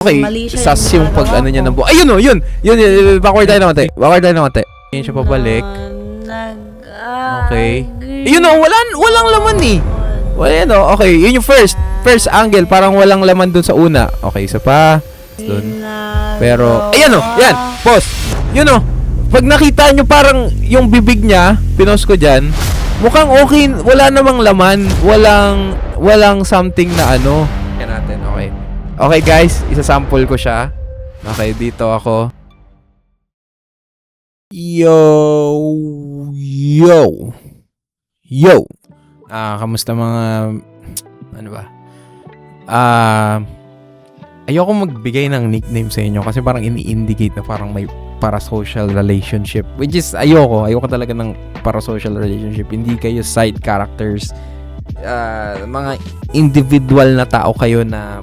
Okay, Mali siya sas yung pag ano niya ng buhay. Ayun o, yun! Yun, backward tayo ng konti. Backward tayo ng konti. Yun siya pabalik. Okay. Yun o, walang laman eh. Well, yun o, okay. Yun yung first angle. Parang walang laman dun sa una. Okay, isa pa. Dun. Pero, ayan o, yan. Pause. Yun o. Pag nakita nyo parang yung bibig niya, pinost ko dyan, mukhang okay. Wala namang laman. Walang something na ano. Yan natin, okay. Okay guys, isa-sample ko siya. Okay, dito ako. Yo. Kamusta mga ano ba? Ayoko magbigay ng nickname sa inyo kasi parang ini-indicate na parang may parasocial relationship. Which is ayoko talaga ng parasocial relationship. Hindi kayo side characters. Mga individual na tao kayo na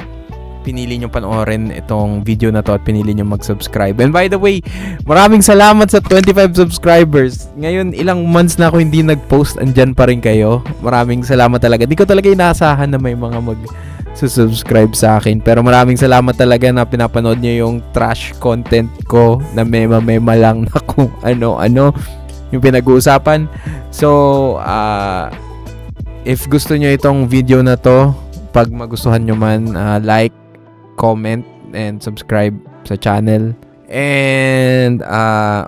pinili nyo panoorin itong video na to at pinili nyo mag-subscribe. And by the way, maraming salamat sa 25 subscribers. Ngayon, ilang months na ako hindi nag-post, andyan pa rin kayo. Maraming salamat talaga. Di ko talaga inaasahan na may mga mag-subscribe sa akin. Pero maraming salamat talaga na pinapanood nyo yung trash content ko na mema lang na kung ano-ano yung pinag-uusapan. So, if gusto nyo itong video na to, pag magustuhan nyo man, like, comment, and subscribe sa channel. And,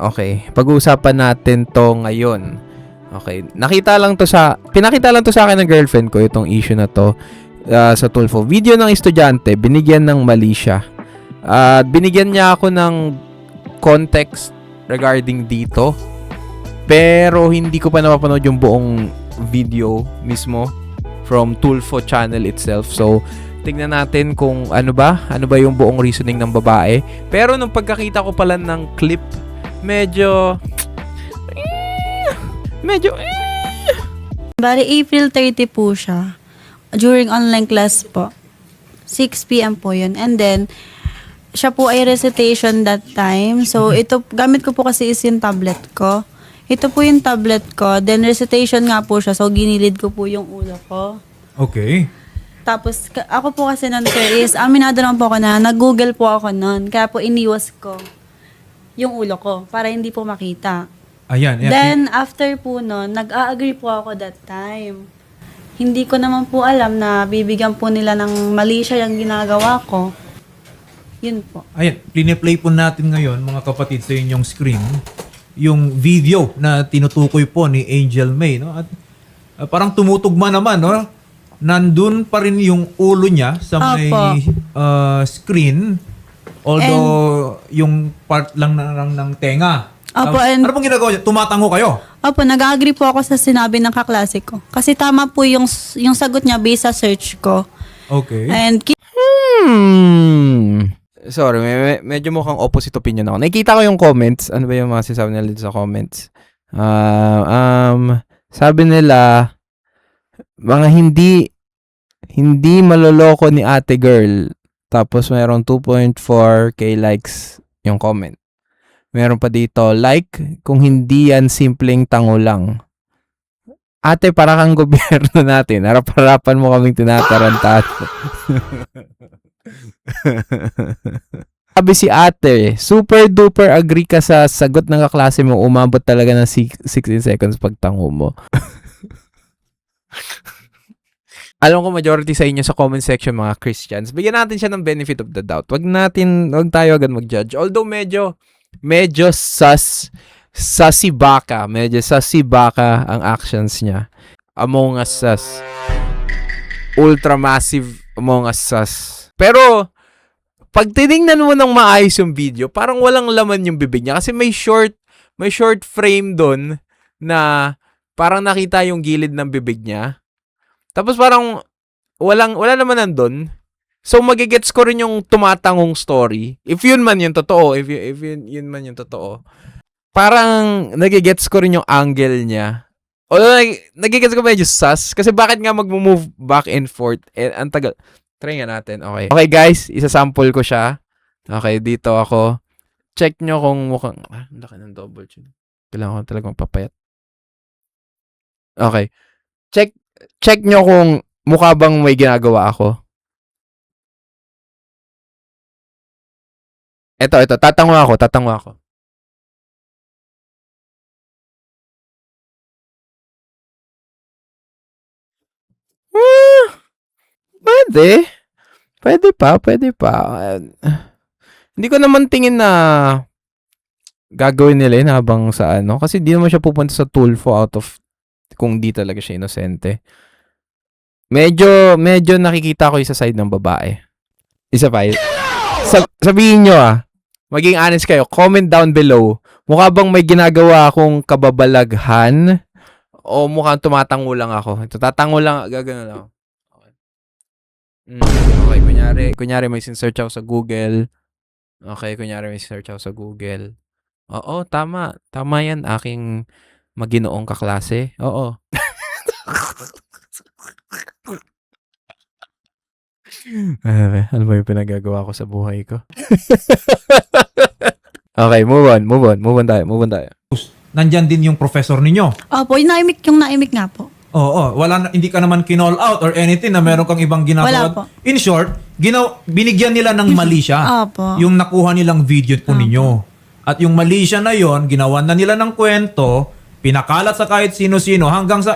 okay. Pag-uusapan natin to ngayon. Okay. Pinakita lang to sa akin ng girlfriend ko, itong issue na to, sa Tulfo. Video ng estudyante, binigyan ng mali siya. Binigyan niya ako ng context regarding dito. Pero, hindi ko pa napapanood yung buong video mismo from Tulfo channel itself. So, tingnan natin kung ano ba yung buong reasoning ng babae. Pero nung pagkakita ko pala ng clip, medyo Bali, April 30 po siya. During online class po. 6 p.m. po yun. And then, siya po ay recitation that time. So, ito, gamit ko po kasi is yung tablet ko. Ito po yung tablet ko. Then, recitation nga po siya. So, ginilid ko po yung ulo ko. Okay. Tapos, ako po kasi nun, sir, is, aminado naman po ako na, nag-google po ako nun. Kaya po, iniwas ko yung ulo ko para hindi po makita. Ayan. Then, after po nun, nag-a-agree po ako that time. Hindi ko naman po alam na bibigyan po nila ng mali siya yung ginagawa ko. Yun po. Ayan. Pline-play po natin ngayon, mga kapatid, sa inyong screen, yung video na tinutukoy po ni Angel May. No? At parang tumutugma naman, no? Nandun pa rin yung ulo niya sa may screen. Although, yung part lang ng tenga. Opo, and ano pong ginagawa niya? Tumatango kayo? opo, nag-agree po ako sa sinabi ng kaklase ko. Kasi tama po yung sagot niya based sa search ko. Okay. And sorry, medyo mukhang opposite opinion ako. Nakikita ko yung comments. Ano ba yung mga sinasabi nila dito sa comments? Sabi nila, mga hindi maloloko ni ate girl. Tapos mayroong 2.4k likes yung comment. Meron pa dito, like, kung hindi yan simpleng tango lang. Ate, para kang gobyerno natin. Harap-harapan mo kaming tinatarantahan. Sabi si ate, super duper agree ka sa sagot ng kaklase mo. Umabot talaga ng 16 seconds pag tango mo. Alam ko majority sa inyo sa comment section mga Christians. Bigyan natin siya ng benefit of the doubt. Wag tayo agad mag-judge. Although medyo sassy baka ang actions niya. Among Us sus. Ultra-massive Among Us sus. Pero pag tinignan mo ng maayos yung video, parang walang laman yung bibig niya kasi may short frame doon na parang nakita yung gilid ng bibig niya. Tapos parang wala naman nandun. So magigets ko rin yung tumatangong story. If yun man yung totoo, if yun man yung totoo. Parang nagigets ko rin yung angle niya. Although nagigets ko medyo sus kasi bakit nga mag-move back and forth? Ang tagal. Try nga natin. Okay. Okay guys, isa-sample ko siya. Okay, dito ako. Check nyo kung mukhang laki ng double chin. Kailangan ko talagang papayat. Okay. Check nyo kung mukha bang may ginagawa ako. Ito, tatangwa ako. Ah, pwede. Pwede pa. Hindi ko naman tingin na gagawin nila yun habang sa ano. Kasi di naman siya pupunta sa Tulfo out of kung di talaga siya inosente. Medyo nakikita ko yung sa side ng babae. Isa pa yun. Sabihin nyo maging honest kayo, comment down below. Mukha bang may ginagawa akong kababalaghan o mukhang tumatango lang ako? Ito, tatango lang, gagano lang. Okay. Okay, kunyari may sin-search ako sa Google. Okay, kunyari may search ako sa Google. Oo, tama. Tama yan, aking maginoong kaklase. Oo. Ano ba yung pinagagawa ko sa buhay ko? Okay, move on tayo. Nandyan din yung professor ninyo. Opo, yung naimik nga po. Oo, hindi ka naman kinall out or anything na meron kang ibang ginagawa. Wala po. In short, binigyan nila ng mali siya. Opo. Yung nakuha nilang video po ninyo. At yung mali siya na yon, ginawa na nila ng kwento, pinakalat sa kahit sino-sino hanggang sa,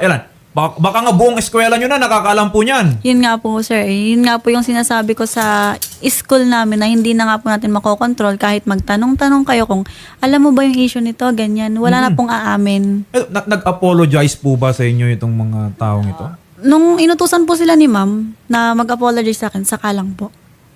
baka nga buong eskwela nyo na nakakaalam po niyan. Yun nga po, sir. Yun nga po yung sinasabi ko sa school namin na hindi na nga po natin makokontrol kahit magtanong-tanong kayo kung alam mo ba yung issue nito, ganyan. Wala na pong aamin. Nag-apologize po ba sa inyo itong mga taong ito? Nung inutusan po sila ni ma'am na mag-apologize sa akin, saka lang po.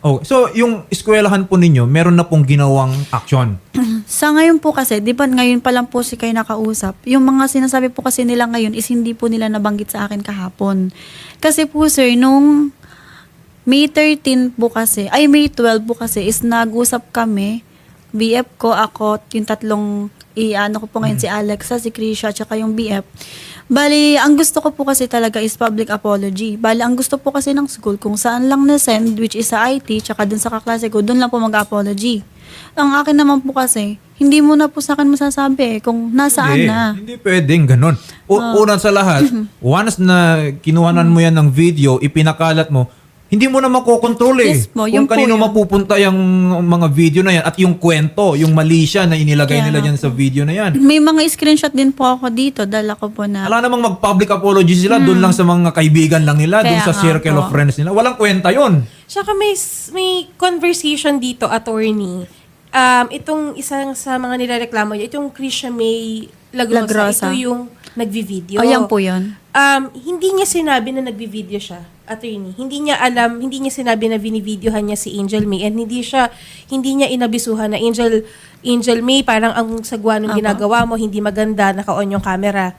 Oh, so yung eskwelahan po ninyo, meron na pong ginawang action. Sa ngayon po kasi, di ba ngayon pa lang po si kayo nakausap, yung mga sinasabi po kasi nila ngayon is hindi po nila nabanggit sa akin kahapon. Kasi po sir, nung May 13 po kasi, May 12 po kasi is nag-usap kami, BF ko, ako, yung tatlong ko po ngayon si Alexa, si Krisha, tsaka yung BF. Bali, ang gusto ko po kasi talaga is public apology. Bali, ang gusto po kasi ng school, kung saan lang na-send, which is sa IT, tsaka dun sa kaklase ko, dun lang po mag-apology. Ang akin naman po kasi, hindi mo na po sa akin masasabi kung nasaan na. Hindi pwedeng ganun. Una sa lahat, once na kinuhanan mo yan ng video, ipinakalat mo, hindi mo na makokontrol eh. Yes po, Kung yun po kanino yun. mapupunta yung mga video na yan at yung kwento, yung mali siya na inilagay Kaya nila nga dyan sa video na yan. May mga screenshot din po ako dito, dala ko po na. Wala namang mag-public apology sila, doon lang sa mga kaibigan lang nila, doon Kaya sa nga circle po. of friends nila. Walang kwenta yon. Tsaka may conversation dito, attorney. Itong isang sa mga nilareklamo niya, itong Krisha May Lagrosa, Lagrosa. ito yung nagvi-video. Ayan po yun. Hindi niya sinabi na nagvi-video siya, attorney. Hindi niya sinabi na binivideohan niya si Angel May, and hindi niya inabisuhan na Angel May, parang ang sagwa nung ginagawa mo, hindi maganda, naka-on yung camera.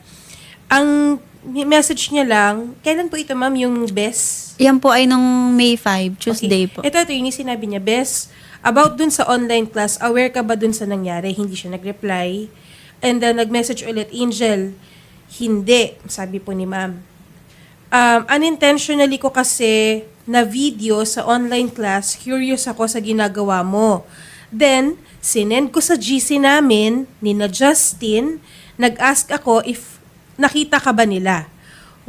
Ang message niya lang, kailan po ito ma'am, yung best? Yan po ay nung May 5, Tuesday po. Ito, attorney, sinabi niya, best, about dun sa online class, aware ka ba dun sa nangyari? Hindi siya nag-reply. And then, nag-message ulit, Angel, hindi, sabi po ni ma'am. Unintentionally ko kasi na video sa online class, curious ako sa ginagawa mo. Then, sinend ko sa GC namin, ni na Justin, nag-ask ako if nakita ka ba nila.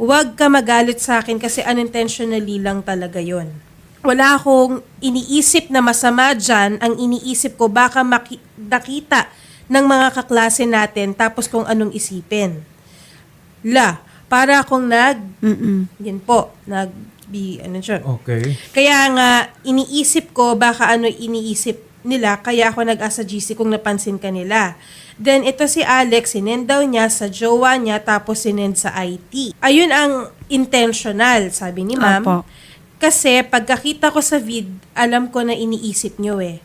Huwag ka magalit sa akin kasi unintentionally lang talaga yon. Wala akong iniisip na masama dyan. Ang iniisip ko baka nakita ng mga kaklase natin tapos kung anong isipin. Para akong yan po, Okay. Kaya nga, iniisip ko baka ano iniisip nila, kaya ako nag-asa GC kung napansin ka nila. Then, ito si Alex, sinend daw niya sa jowa niya, tapos sinend sa IT. Ayun ang intentional, sabi ni ma'am. Apo. Kasi, pagkakita ko sa alam ko na iniisip niyo eh.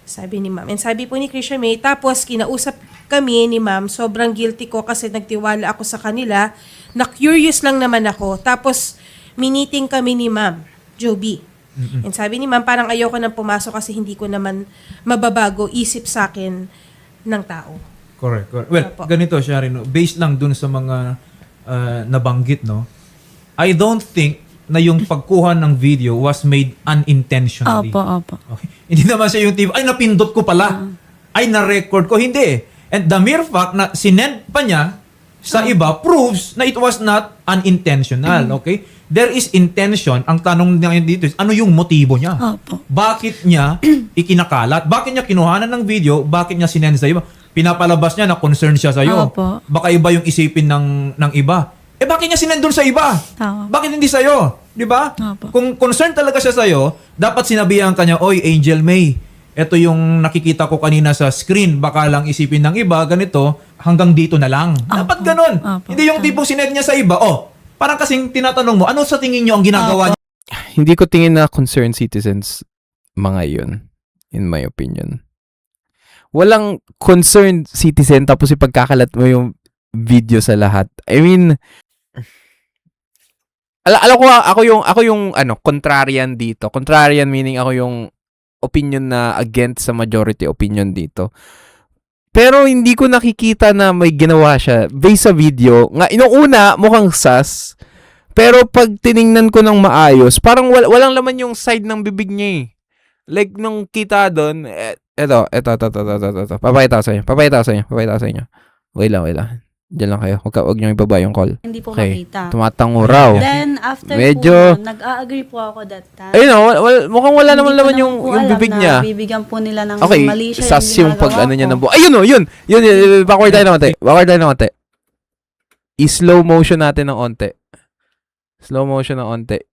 Sabi ni ma'am. And sabi po ni Krisha May, tapos kinausap kami ni ma'am, sobrang guilty ko kasi nagtiwala ako sa kanila, na curious lang naman ako. Tapos, miniting kami ni ma'am, Joby. And sabi ni ma'am, parang ayoko nang pumasok kasi hindi ko naman mababago isip sa akin ng tao. Correct. Well, Opo. ganito siya rin. No? Based lang dun sa mga nabanggit, no? I don't think na yung pagkuha ng video was made unintentionally. Opo. Okay. Hindi naman siya yung tipo, ay napindot ko pala. Ay na-record ko. Hindi. And the mere fact na sinend pa niya sa iba proves na it was not unintentional. Okay? there is intention. Ang tanong niya dito is, ano yung motibo niya? Opo. Bakit niya ikinakalat? Bakit niya kinuhanan ng video? Bakit niya sinend sa iba? Pinapalabas niya na concern siya sa iyo. Opo. Baka iba yung isipin ng iba. Bakit niya sinend doon sa iba? Tama. Bakit hindi sa iyo? 'Di ba? Opo. Kung concern talaga siya sa iyo, dapat sinabihan kanya, "Oy, Angel May, ito yung nakikita ko kanina sa screen, baka lang isipin ng iba ganito, hanggang dito na lang." Dapat ganun. Opo. Hindi yung tipong sinend niya sa iba. Parang kasing tinatanong mo, ano sa tingin niyo ang ginagawa niya? Hindi ko tingin na concerned citizens mga yun, in my opinion. Walang concerned citizen tapos ipagkakalat mo yung video sa lahat. I mean, alam ko ako yung contrarian dito. Contrarian meaning ako yung opinion na against sa majority opinion dito. Pero hindi ko nakikita na may ginawa siya based sa video. Nga inuuna mukhang sus. Pero pag tiningnan ko ng maayos, parang walang laman yung side ng bibig niya eh. Like nung kita doon, eto. Papakita ko sa inyo. Wait lang. Diyan lang kayo. Huwag niyo ibaba yung call. Hindi po Okay. makita. Tumatango raw. Then, after Medyo- po, nag-a-agree po ako that time. Ayun mukhang wala naman Hindi ko laman naman yung po alam bibig na niya. Bibigyan po nila ng Okay, mali siya sas yung pag ginagawa ano niya ko. ng buhok. Ayun yun. Backward tayo ng konti. I-slow motion natin ng onte.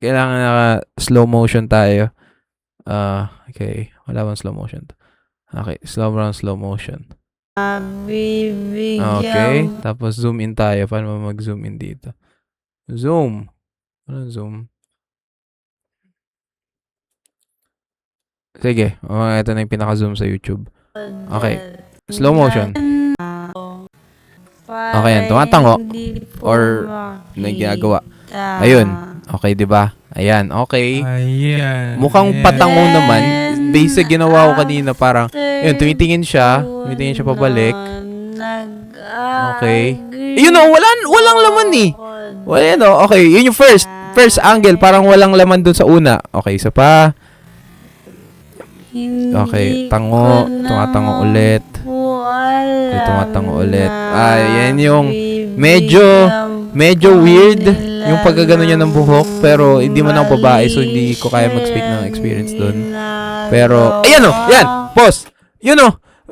Kailangan slow motion tayo. Okay. Wala bang slow motion? Okay, slow motion. Bibigyan. Okay, tapos zoom in tayo. Paano mag-zoom in dito? Zoom. Ano zoom? Sige, ito na yung pinaka-zoom sa YouTube. Okay, slow motion. Okay, yan, tumatango. Or may ginagawa. Ayun. Okay, 'di ba? Ayan, okay. Ayan. Mukhang patango naman. Based sa ginawa ko kanina, parang yun, tumitingin siya pabalik. Okay. Yun walang laman eh. Okay, yun yung first angle, parang walang laman dun sa una. Okay, isa pa. Okay, tumatango ulit. Okay, tumatango ulit. Yan yung medyo weird yung pagkagano niya ng buhok, pero hindi man ako babae, so hindi ko kaya mag-speak ng experience dun. Pero, yan, pause.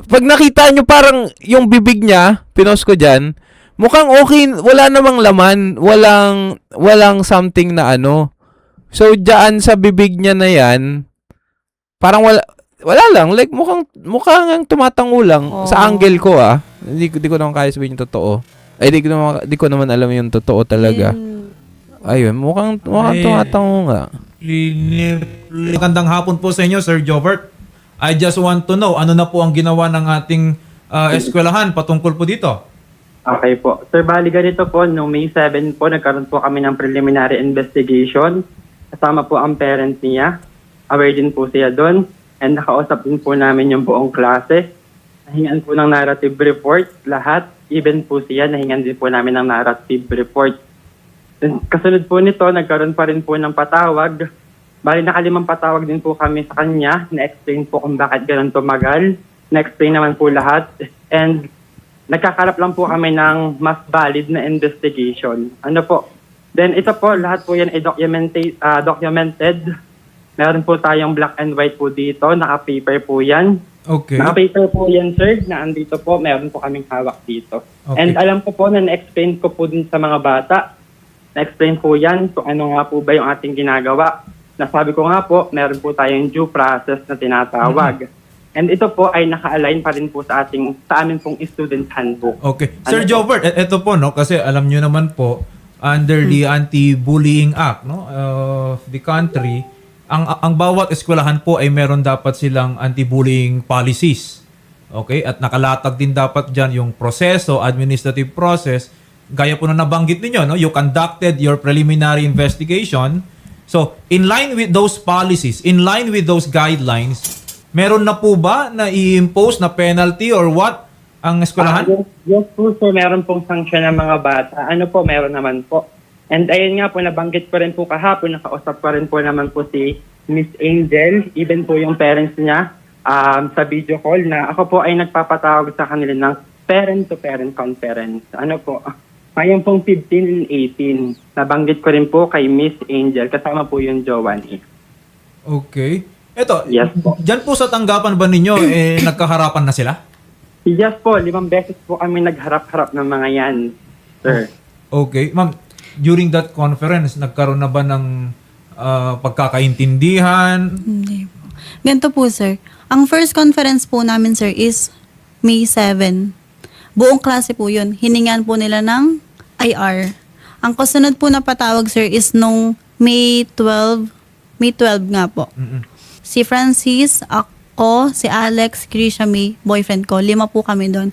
Pag nakita nyo parang yung bibig niya, pinost ko dyan, mukhang okay, wala namang laman, walang something na ano. So, dyan sa bibig niya na yan, parang wala lang, like mukhang tumatango lang sa angle ko Hindi ko naman kaya sabihin yung totoo. Di ko naman alam yung totoo talaga. Ayun, mukhang tumatango nga. Magandang hapon po sa inyo, Sir Jobert. I just want to know, ano na po ang ginawa ng ating eskwelahan patungkol po dito? Okay po. Sir, bali ganito po, noong May 7 po, nagkaroon po kami ng preliminary investigation. Kasama po ang parents niya. Aware din po siya doon. And nakausap din po namin yung buong klase. Nahingan po ng narrative report, lahat. Even po siya, nahingan din po namin ng narrative report. Kasunod po nito, nagkaroon pa rin po ng patawag. Bali, nakalimang patawag din po kami sa kanya. Na-explain po kung bakit ganun tumagal. Na-explain naman po lahat. And nagkakarap lang po kami ng mas valid na investigation. Ano po? Then ito po, lahat po yan ay documented. Meron po tayong black and white po dito. Naka-paper po yan. Okay. Naka-paper po yan, sir, na andito po. Meron po kaming hawak dito. Okay. And alam ko po na na-explain ko po din sa mga bata. Na-explain po yan kung ano nga po ba yung ating ginagawa. Nasabi ko nga po, meron po tayong due process na tinatawag. And ito po ay naka-align pa rin po sa amin pong student handbook. Okay. Sir Jobert, ito po, no, kasi alam nyo naman po, under the Anti-Bullying Act of the country, ang bawat eskwelahan po ay meron dapat silang anti-bullying policies. Okay? At nakalatag din dapat dyan yung proseso, administrative process. Gaya po na nabanggit ninyo, no? You conducted your preliminary investigation. So, in line with those policies, in line with those guidelines, meron na po ba na i-impose na penalty or what ang eskwelahan? Yes po, sir. Meron pong sanction ng mga bata. Ano po, meron naman po. And ayun nga po, nabanggit ko rin po kahapon, nakausap ko rin po naman po si Miss Angel, even po yung parents niya sa video call na ako po ay nagpapatawag sa kanila ng parent-to-parent conference. Ano po? Ngayon pong 15 and 18, nabanggit ko rin po kay Miss Angel, kasama po yung jowa niya. Okay. Eto, Yes po. dyan po sa tanggapan ba ninyo, nagkaharapan na sila? Yes po, 5 beses po kami nagharap-harap ng mga yan, sir. Okay. Ma'am, during that conference, nagkaroon na ba ng pagkakaintindihan? Hindi po. Ganito po, sir. Ang first conference po namin, sir, is May 7. Buong klase po yun. Hiningan po nila ng IR. Ang kasunod po na patawag, sir, is nung May 12. May 12 nga po. Si Francis, ako, si Alex, Krisha May, boyfriend ko. 5 po kami doon.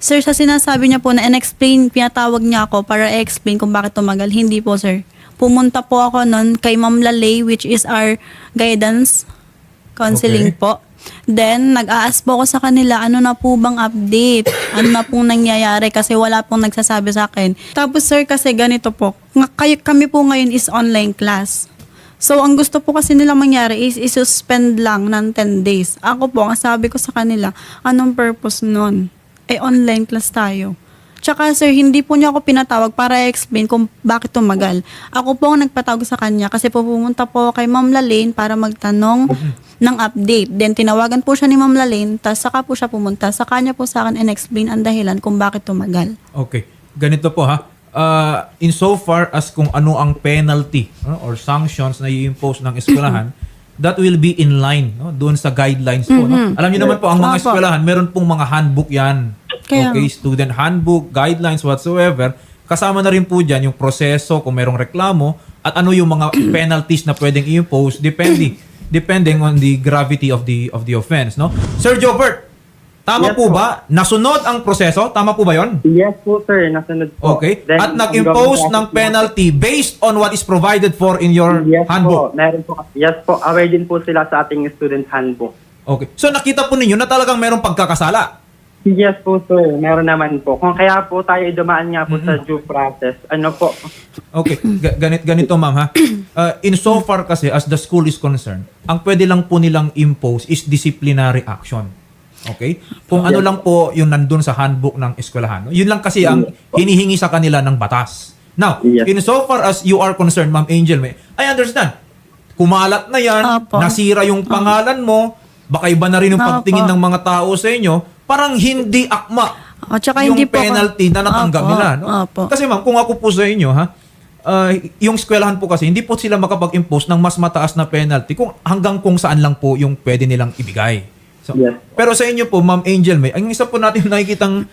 Sir, sa sinasabi niya po na in-explain, pinatawag niya ako para i-explain kung bakit tumagal. Hindi po, sir. Pumunta po ako noon kay Ma'am Lalay, which is our guidance counseling Okay. po. Then, nag-a-ask po ako sa kanila, ano na po bang update? Ano na pong nangyayari? Kasi wala pong nagsasabi sa akin. Tapos, sir, kasi ganito po. Kami po ngayon is online class. So, ang gusto po kasi nila mangyari is isuspend lang ng 10 days. Ako po, ang sabi ko sa kanila, anong purpose nun? Online class tayo. Tsaka sir, hindi po niya ako pinatawag para i-explain kung bakit tumagal. Ako po ang nagpatawag sa kanya kasi po pumunta po kay Ma'am Lalaine para magtanong ng update. Then tinawagan po siya ni Ma'am Lalaine, tapos saka po siya pumunta. Saka niya po sa akin and-explain ang dahilan kung bakit tumagal. Okay. Ganito po ha. In so far as kung ano ang penalty or sanctions na i-impose ng eskwelahan, that will be in line doon sa guidelines po. No? Alam niyo naman po, ang mga Opo. eskwelahan, meron pong mga handbook yan. Kaya Okay, student handbook, guidelines, whatsoever. Kasama na rin po dyan yung proseso kung merong reklamo at ano yung mga penalties na pwedeng i-impose depending on the gravity of the offense. No? Sir Jobert, tama Yes po po. ba? Nasunod ang proseso? Tama po ba yon? Yes po, sir. Nasunod po. Okay. Then, At nag-impose ng penalty based on what is provided for in your Yes handbook. po. Meron po. Yes po. Aware din po sila sa ating student handbook. Okay. So nakita po ninyo na talagang merong pagkakasala. Yes po, sir. Meron naman po. Kung kaya po tayo dumaan nga po sa due process, ano po? Okay. Ganito ma'am ha. In so far kasi as the school is concerned, ang pwede lang po nilang impose is disciplinary action. Okay? Kung ano lang po yung nandun sa handbook ng eskwelahan. Yun lang kasi ang hinihingi sa kanila ng batas. Now, Yes. in so far as you are concerned, Ma'am Angel, I understand. Kumalat na yan, Opo. nasira yung pangalan mo, baka iba na rin yung Opo. pagtingin ng mga tao sa inyo, parang hindi akma Tsaka yung hindi po penalty na natanggap Opo, nila. No? opo. Kasi ma'am, kung ako po sa inyo, yung eskwelahan po kasi, hindi po sila makapag-impose ng mas mataas na penalty hanggang kung saan lang po yung pwede nilang ibigay. So, Yes. pero sa inyo po, Ma'am Angel May, ang isa po natin nakikitang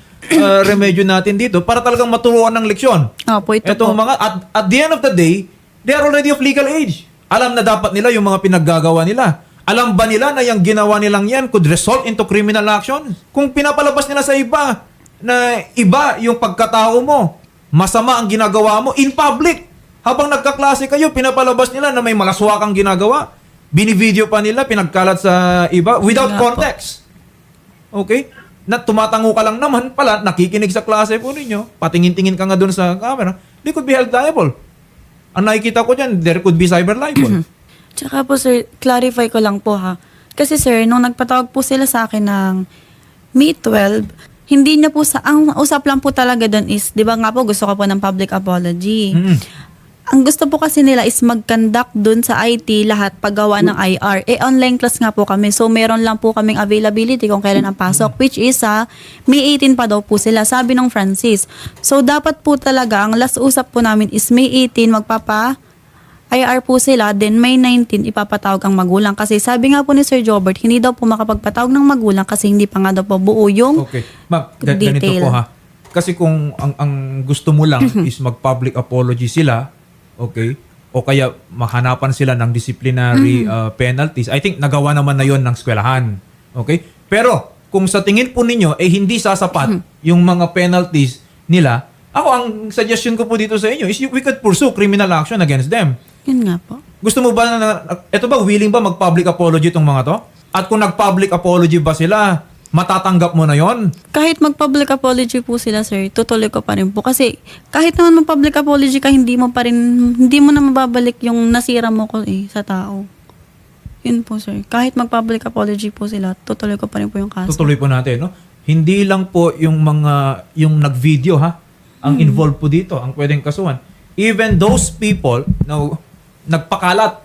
remedyo natin dito para talagang maturuan ng leksyon. Opo, ito Etong po. mga, at the end of the day, they are already of legal age. Alam na dapat nila yung mga pinaggagawa nila. Alam ba nila na yung ginawa nilang yan could result into criminal action? Kung pinapalabas nila sa iba na iba yung pagkatao mo, masama ang ginagawa mo in public. Habang nagkaklase kayo, pinapalabas nila na may malaswakang ginagawa. Binivideo pa nila, pinagkalat sa iba without Wala po. context. Okay? Na tumatango ka lang naman pala, nakikinig sa klase po ninyo, patingin-tingin ka nga doon sa camera, they could be held liable. Ang nakikita ko dyan, there could be cyber libel. Tsaka po sir, clarify ko lang po ha. Kasi sir, nung nagpatawag po sila sa akin ng May 12, hindi niya po ang usap lang po talaga doon is, di ba nga po gusto ko po ng public apology. Ang gusto po kasi nila is mag-conduct dun sa IT lahat paggawa ng IR. Online class nga po kami. So, meron lang po kaming availability kung kailan ang pasok. Which is, May 18 pa daw po sila. Sabi ng Francis. So, dapat po talaga, ang last usap po namin is May 18, IR po sila. Then, May 19, ipapatawag ang magulang. Kasi sabi nga po ni Sir Jobert, hindi daw po makapagpatawag ng magulang kasi hindi pa nga daw po buo yung Okay. Ma'am, ganito detail. po ha. Kasi kung ang gusto mo lang is mag-public apology sila, okay, o kaya mahanapan sila ng disciplinary penalties, I think nagawa naman na yon ng eskwelahan. Okay? Pero, kung sa tingin po ninyo, hindi sasapat yung mga penalties nila, ako, ang suggestion ko po dito sa inyo is we could pursue criminal action against them. Yun nga po. Gusto mo ba eto ba, willing ba mag-public apology itong mga to? At kung nag-public apology ba sila, matatanggap mo na yon? Kahit mag-public apology po sila, sir, tutuloy ko pa rin po. Kasi kahit naman mag-public apology ka, hindi mo na mababalik yung nasira mo ko sa tao. Yun po, sir. Kahit mag-public apology po sila, tutuloy ko pa rin po yung kaso. Tutuloy po natin, no? Hindi lang po yung nag-video, ha? ang involved po dito, ang pwedeng kasuhan. Even those people na nagpakalat.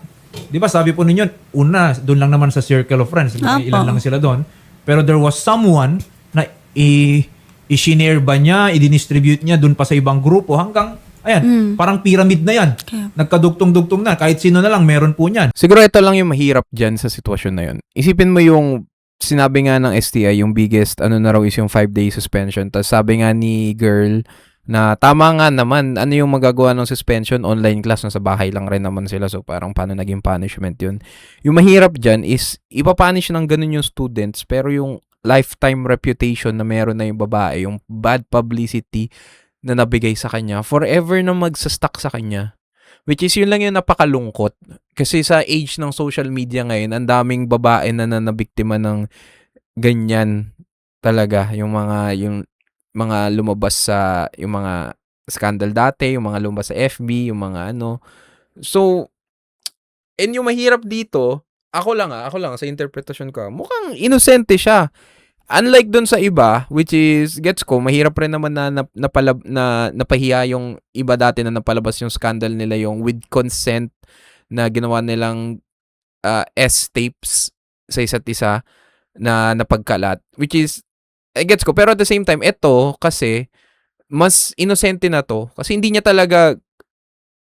Di ba sabi po ninyo, una, doon lang naman sa circle of friends. Apo. Ilan lang sila doon. Pero there was someone na i-share ba niya, i-distribute niya doon pa sa ibang grupo hanggang, ayan, parang pyramid na yan. Kaya- Nagkadugtong-dugtong na. Kahit sino na lang, meron po niyan. Siguro ito lang yung mahirap dyan sa sitwasyon na yun. Isipin mo yung sinabi nga ng STI, yung biggest ano na raw is yung 5-day suspension. Tapos sabi nga ni girl na tama nga naman, ano yung magagawa ng suspension? Online class, nasa bahay lang rin naman sila. So parang paano naging punishment yun? Yung mahirap dyan is ipapunish ng ganun yung students, pero yung lifetime reputation na meron na yung babae, yung bad publicity na nabigay sa kanya, forever na magsastuck sa kanya. Which is yun lang yung napakalungkot. Kasi sa age ng social media ngayon, ang daming babae na nabiktima ng ganyan talaga. Yung mga lumabas sa, yung mga scandal dati, yung mga lumabas sa FB, yung mga ano. So, and yung mahirap dito, ako lang sa interpretation ko, mukhang inosente siya. Unlike dun sa iba, which is, gets ko, mahirap rin naman na napahiya yung iba dati na napalabas yung scandal nila, yung with consent na ginawa nilang S-tapes sa isa't isa na napagkalat. Which is, gets ko. Pero at the same time, ito kasi, mas inosente na to. Kasi hindi niya talaga,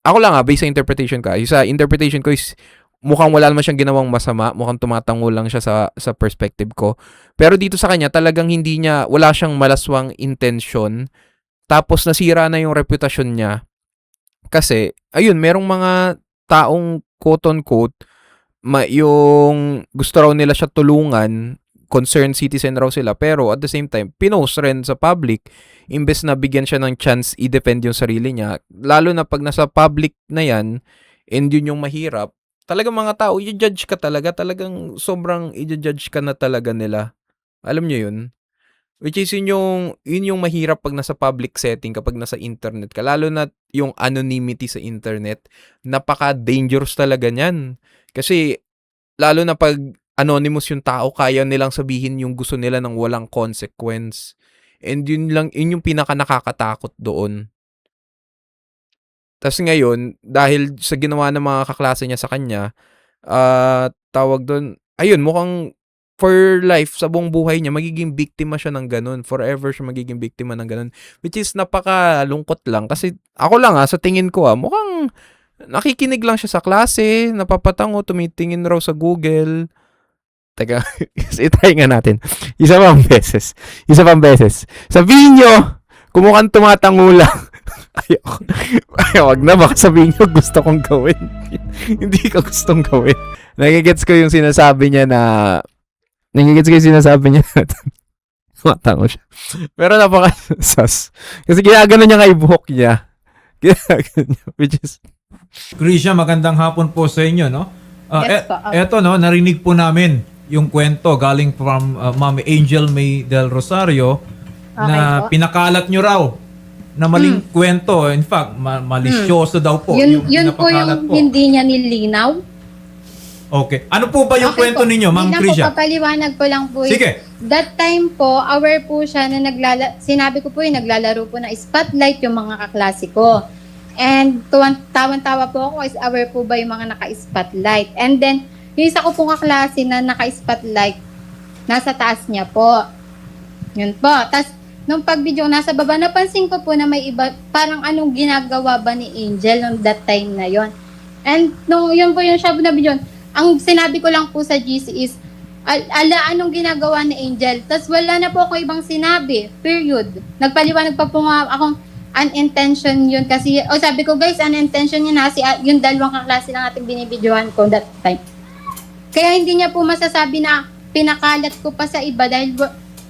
ako lang based sa interpretation ko. Yung sa interpretation ko is, mukhang wala naman siyang ginawang masama, mukhang tumatango lang siya sa perspective ko. Pero dito sa kanya, talagang wala siyang malaswang intensyon. Tapos nasira na yung reputasyon niya. Kasi, ayun, merong mga taong quote-unquote, yung gusto raw nila siya tulungan, concerned citizen raw sila, pero at the same time, pinost rin sa public, imbes na bigyan siya ng chance i-defend yung sarili niya. Lalo na pag nasa public na yan, and yun yung mahirap, talagang mga tao, i-judge ka talaga. Talagang sobrang i-judge ka na talaga nila. Alam nyo yun? Which is yun yung mahirap pag nasa public setting, kapag nasa internet ka. Lalo na yung anonymity sa internet. Napaka-dangerous talaga niyan. Kasi lalo na pag anonymous yung tao, kaya nilang sabihin yung gusto nila ng walang consequence. And yun yung pinaka nakakatakot doon. Tapos ngayon, dahil sa ginawa ng mga kaklase niya sa kanya, tawag doon, ayun, mukhang for life, sa buong buhay niya, magiging biktima siya ng ganun. Forever siya magiging biktima ng ganun. Which is napakalungkot lang. Kasi ako lang sa tingin ko mukhang nakikinig lang siya sa klase, napapatango, tumitingin raw sa Google. Teka, itry nga natin. Isa pang beses. Sabihin nyo, kung mukhang tumatango lang. Wag na, baka sabihin nyo gusto kong gawin. Hindi ko gustong gawin. Nagigets ko yung sinasabi niya na tumatango siya. Pero napaka-sas. Kasi ginagano niya nga ibuhok niya. Which is... Krisha, magandang hapon po sa inyo, no? Yes po. Eto, no, narinig po namin yung kwento galing from Ma'am Angel May Del Rosario na po. pinakalat nyo raw na maling kwento. In fact, malisyoso daw po Yun po pinapakalat yung hindi niya nilinaw. Okay. Ano po ba yung Okay kwento po. ninyo, Ma'am Hindi lang Krisha? po, papaliwanag ko lang po. Sige. That time po, aware po siya na sinabi ko po naglalaro po ng spotlight yung mga kaklase ko. And tawan-tawa po ako, is aware po ba yung mga naka-spotlight. And then, yung isa ko pong kaklase na naka-spotlight, nasa taas niya po. Yun po. Tapos, nung pag-video, nasa baba, napansin ko po na may iba, parang anong ginagawa ba ni Angel nung that time na yon. And nung yun po yung shop na video, ang sinabi ko lang po sa GC is, anong ginagawa ni Angel? Tapos wala na po ako ibang sinabi. Period. Nagpaliwanag pa po nga akong unintention yun kasi, sabi ko guys, unintention yun kasi yung dalawang kaklase lang ating binibidyohan ko that time. Kaya hindi niya po masasabi na pinakalat ko pa sa iba dahil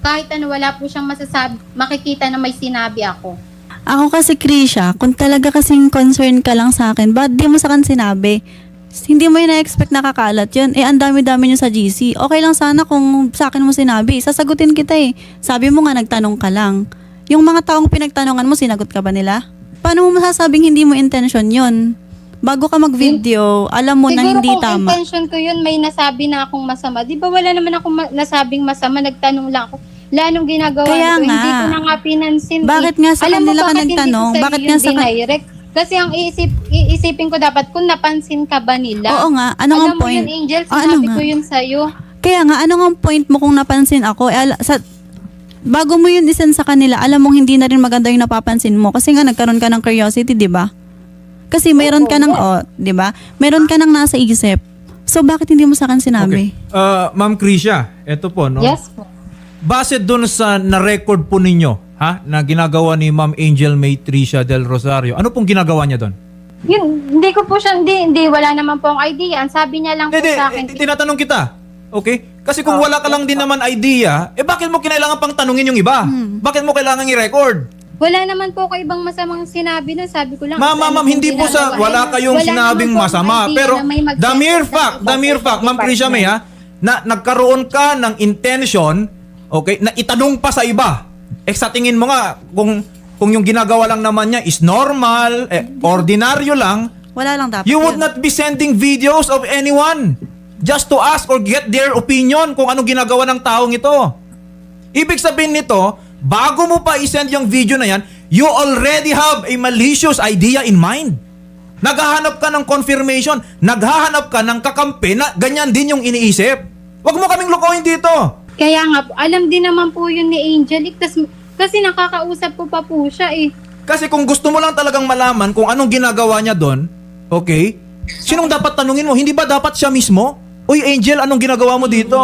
kahit ano wala po siyang masasabi, makikita na may sinabi ako. Ako kasi, Krisha, kung talaga kasing concern ka lang sa akin, ba't di mo sa akin sinabi? Hindi mo yun na-expect na kakalat yun. Ang dami-dami nyo sa GC. Okay lang sana kung sa akin mo sinabi. Sasagutin kita Sabi mo nga, nagtanong ka lang. Yung mga taong pinagtanongan mo, sinagot ka ba nila? Paano mo masasabing hindi mo intention yun? Bago ka mag-video, alam mo na hindi Siguro kung tama. intention ko yun, may nasabi na akong masama. Di ba wala naman akong nasabing masama, nagtanong lang ako. Lanong ginagawa Kaya nito, nga. hindi ko na nga pinansin. Bakit nga sa Alam mo kanila ka bakit hindi ko nagtanong? sa'yo Bakit yun nga sa dinirect? Kasi ang iisipin ko dapat kung napansin ka ba nila. Oo nga, ano nga Alam mo point? yun, Angel, Oh, ano sinabi nga? ko yun sa'yo. Kaya nga, ano nga point mo kung napansin ako? Bago mo yun isend sa kanila, alam mong hindi na rin maganda yung napapansin mo. Kasi nga, nagkaroon ka ng curiosity, di ba? Kasi mayroon ka ng, di ba? Mayroon ka ng nasa isip. So, bakit hindi mo sa akin sinabi? Ma'am Krisha, eto po, no? Yes po. Base doon sa na-record po ninyo, na ginagawa ni Ma'am Angel May Tricia del Rosario, ano pong ginagawa niya doon? Yun, hindi ko po siya, hindi, wala naman po ang idea. Ang sabi niya lang po sa akin, Tinatanong kita. Okay? Kasi kung wala ka lang din naman idea, bakit mo kinailangan pang tanungin yung iba? Bakit mo kailangan i-record? wala naman po ko ibang masamang sinabi na sabi ko lang. Ma'am, hindi po sa wala kayong sinabing masama. Pero the mere fact, Ma'am Krisha May, na nagkaroon ka ng intention, okay, na itanong pa sa iba. Sa tingin mo nga, kung yung ginagawa lang naman niya is normal, ordinaryo lang, Wala lang dapat you would yun. not be sending videos of anyone just to ask or get their opinion kung anong ginagawa ng taong ito. Ibig sabihin nito, bago mo pa isend yung video na yan, you already have a malicious idea in mind. Naghahanap ka ng confirmation, naghahanap ka ng kakampi na ganyan din yung iniisip. Huwag mo kaming lokohin dito. Kaya nga, alam din naman po yun ni Angel. Kasi nakakausap ko pa po siya eh. Kasi kung gusto mo lang talagang malaman kung anong ginagawa niya doon, okay, sinong dapat tanungin mo? Hindi ba dapat siya mismo? Uy Angel, anong ginagawa mo dito?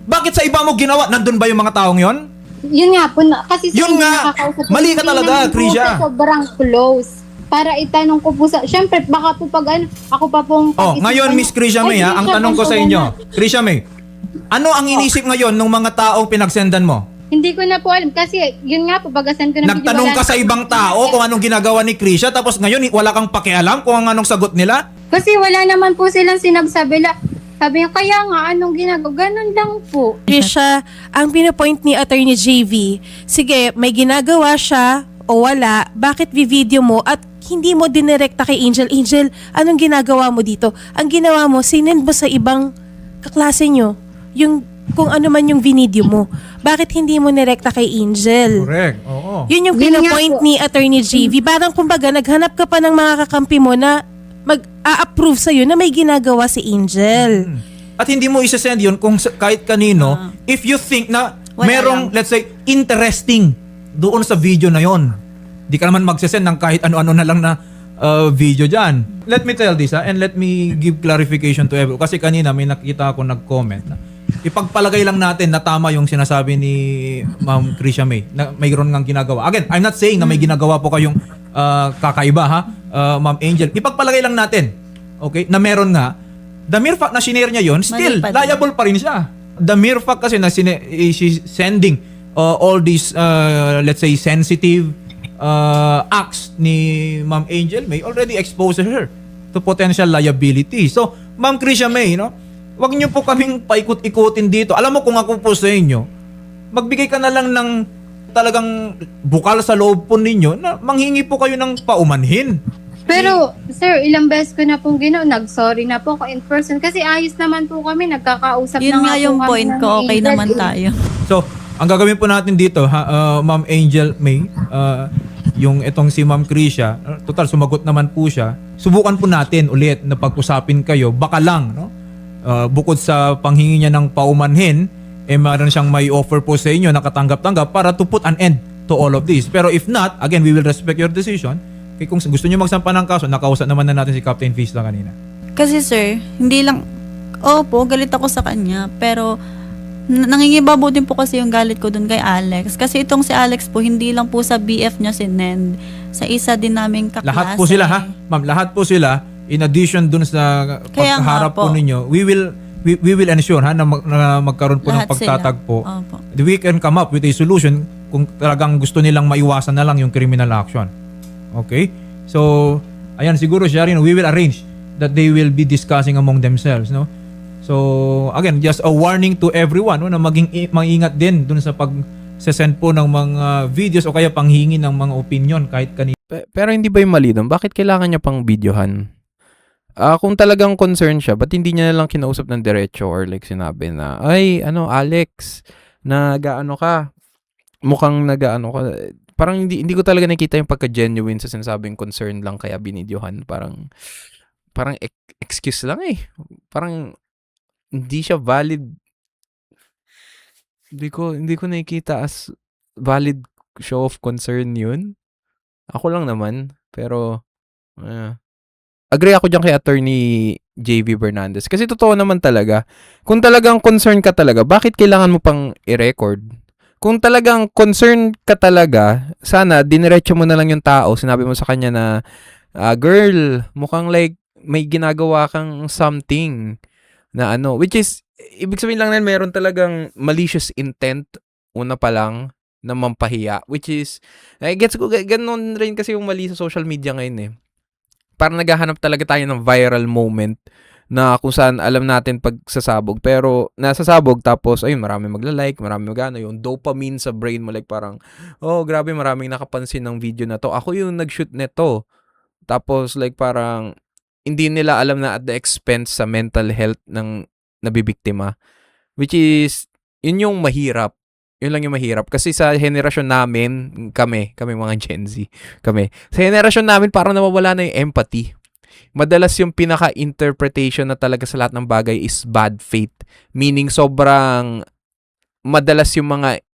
Bakit sa iba mo ginawa? Nandun ba yung mga taong yon? Yun nga po, kasi Yun nga, nakakausap ko, mali ka hindi talaga, naman po Krisha. siya sobrang close. Para itanong ko po sa, syempre baka po pag ako pa pong Ngayon Miss Krisha May, ang tanong ko sa inyo, Krisha May, ano ang inisip ngayon ng mga taong pinagsendan mo? Hindi ko na po alam kasi yun nga po pag-asend ko ng video, Nagtanong wala ka sa na- ibang tao kung anong ginagawa ni Krisha, tapos ngayon wala kang pakialam kung anong sagot nila? Kasi wala naman po silang sinagsabi sabi niya, kaya nga anong ginagawa, ganun lang po. Siya, ang pinapoint ni Attorney JV, sige, may ginagawa siya o wala, bakit video mo at hindi mo dinirekta kay Angel? Angel, anong ginagawa mo dito? Ang ginawa mo, sinend mo sa ibang kaklase nyo, yung kung ano man yung video mo. Bakit hindi mo nirekta kay Angel? Correct, oo. Yun yung Yun nga pinapoint po. ni Attorney JV. Parang kumbaga, naghanap ka pa ng mga kakampi mo na mag-a-approve sa'yo na may ginagawa si Angel. At hindi mo isa-send yun kung kahit kanino, if you think na Wala merong, let's say, interesting doon sa video na yon. Di ka naman magsasend ng kahit ano-ano na lang na video dyan. Let me tell this, and let me give clarification to everyone. Kasi kanina may nakita ako nag-comment na ipagpalagay lang natin na tama yung sinasabi ni Ma'am Krisha May na mayroon ngang ginagawa. Again, I'm not saying na may ginagawa po kayong kakaiba, Ma'am Angel. Ipagpalagay lang natin, okay, na meron nga. The mere fact na sinare niya yon, still, Mali pa din. liable pa rin siya. The mere fact kasi na she's sending all these, let's say, sensitive acts ni Ma'am Angel May already exposes her to potential liability. So, Ma'am Krisha May, wag niyo po kaming paikot-ikutin dito. Alam mo kung ako po sa inyo, magbigay ka na lang ng talagang bukal sa loob po ninyo na manghingi po kayo ng paumanhin. Pero, sir, ilang beses ko na pong nag-sorry na po ako in person kasi ayos naman po kami, nagkakausap na Yun nga po yung kami point ng ko, okay Angel. naman tayo. So, ang gagawin po natin dito, Ma'am Angel May, yung itong si Ma'am Krisha, total sumagot naman po siya. Subukan po natin ulit na pag-usapin kayo, baka lang, bukod sa panghingi niya ng paumanhin, meron siyang may offer po sa inyo na katanggap-tanggap para to put an end to all of this. Pero if not, again, we will respect your decision. Kaya kung gusto niyo magsampa ng kaso, nakausap naman na natin si Captain Fish lang kanina. Kasi sir, hindi lang, opo, galit ako sa kanya, pero nangingibabaw din po kasi yung galit ko dun kay Alex. Kasi itong si Alex po, hindi lang po sa BF niya sinend, sa isa din naming kaklase. Lahat po sila, Ma'am, lahat po sila, in addition dun sa Kaya nga pagharap po po. ninyo, we will ensure na magkaroon po ng Lahat sila. pagtatagpo. Opo. We can come up with a solution kung talagang gusto nilang maiwasan na lang yung criminal action. Okay? So, ayan, siguro siya rin, we will arrange that they will be discussing among themselves, no? So, again, just a warning to everyone, na maingat din dun sa pag-send po ng mga videos o kaya panghingi ng mga opinion kahit kanina. Pero hindi ba yung mali doon? Bakit kailangan niya pang videohan? Kung talagang concern siya, ba't hindi niya na lang kinausap ng diretso or like sinabi na, ay, Alex, nag-ano ka, mukhang nag-ano ka, parang hindi ko talaga nakita yung pagka-genuine sa sinasabing concern lang kaya binidyohan. Parang excuse lang eh. Parang hindi siya valid. Hindi ko nakikita as valid show of concern yun. Ako lang naman. Pero, agree ako dyan kay Attorney JV Bernandez. Kasi totoo naman talaga, kung talagang concern ka talaga, bakit kailangan mo pang i-record? Kung talagang concern ka talaga, sana diniretso mo na lang yung tao. Sinabi mo sa kanya na, girl, mukhang like may ginagawa kang something na ano. Which is, ibig sabihin lang na meron talagang malicious intent una pa lang na mampahiya. Which is, I gets ko, ganun rin kasi yung mali sa social media ngayon eh. Parang naghahanap talaga tayo ng viral moment na kung saan alam natin pag sasabog. Pero nasasabog tapos ayun, marami magla-like, marami magano, yung dopamine sa brain mo like parang, oh grabe, maraming nakapansin ng video na to. Ako yung nag-shoot nito. Tapos like parang hindi nila alam na at the expense sa mental health ng nabibiktima. Which is, yun yung mahirap. Yun lang yung mahirap. Kasi sa henerasyon namin, kami mga Gen Z, sa henerasyon namin parang nawawala na yung empathy. Madalas yung pinaka-interpretation na talaga sa lahat ng bagay is bad faith. Meaning sobrang madalas yung mga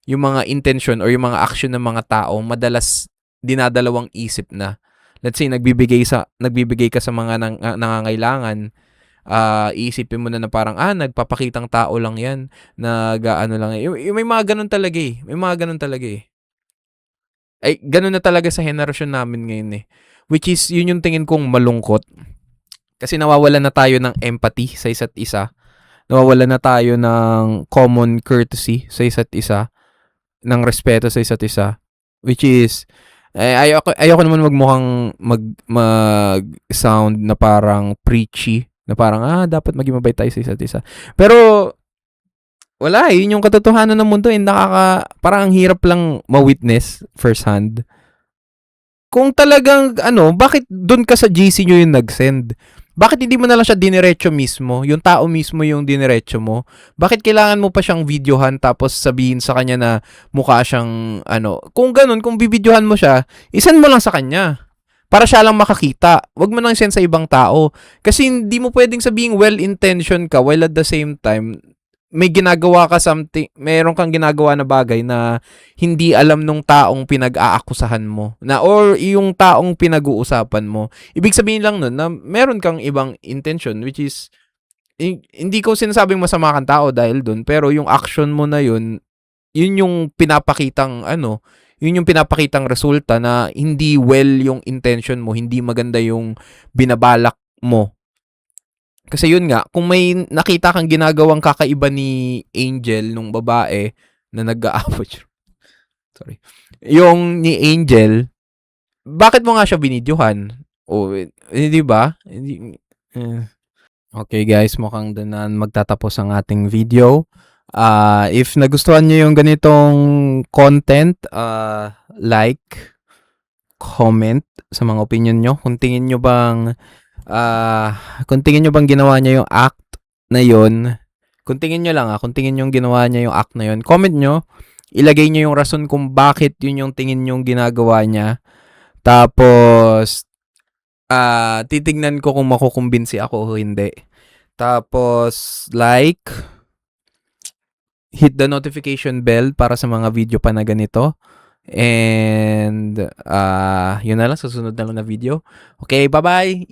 yung mga intention or yung mga action ng mga tao, madalas dinadalawang isip na. Let's say nagbibigay ka sa mga nangangailangan, iisipin mo na parang nagpapakitang tao lang 'yan, nag-aano lang. May mga ganun talaga eh. May mga ganun talaga eh. Ay, ganun na talaga sa henerasyon namin ngayon eh. Which is, yun yung tingin kong malungkot. Kasi nawawalan na tayo ng empathy sa isa't isa. Nawawalan na tayo ng common courtesy sa isa't isa. Ng respeto sa isa't isa. Which is, ayoko naman magmukhang mag-sound na parang preachy. Na parang, dapat maging mabait tayo sa isa't isa. Pero, wala eh. Yun yung katotohanan ng mundo eh. Parang ang hirap lang ma-witness first hand. Kung talagang, bakit dun ka sa GC nyo yung nag-send? Bakit hindi mo na lang siya diniretso mismo? Yung tao mismo yung diniretso mo? Bakit kailangan mo pa siyang videohan tapos sabihin sa kanya na mukha siyang, Kung ganun, kung bibidyohan mo siya, isend mo lang sa kanya. Para siya lang makakita. Huwag mo lang send sa ibang tao. Kasi hindi mo pwedeng sabihin well-intentioned ka while at the same time, may ginagawa ka something, meron kang ginagawa na bagay na hindi alam nung taong pinag-aakusahan mo. Or yung taong pinag-uusapan mo. Ibig sabihin lang nun na meron kang ibang intention, which is, hindi ko sinasabing masama kang tao dahil dun, pero yung action mo na yun yung pinapakitang, yun yung pinapakitang resulta na hindi well yung intention mo, hindi maganda yung binabalak mo. Kasi yun nga, kung may nakita kang ginagawang kakaiba ni Angel, nung babae na nag-aaway. Sorry. Yung ni Angel, bakit mo nga siya binidyohan? Hindi ba? Okay guys, mukhang doon na magtatapos ang ating video. If nagustuhan niyo yung ganitong content, like, comment sa mga opinion nyo. Kung tingin nyo bang ginawa niya yung act na yun, kung tingin nyo ginawa niya yung act na yun, comment nyo, ilagay nyo yung rason kung bakit yun yung tingin nyo ginagawa niya. Tapos, titignan ko kung makukumbinsi ako o hindi. Tapos, like, hit the notification bell para sa mga video pa na ganito. And, yun na lang, susunod na lang na video. Okay, bye-bye!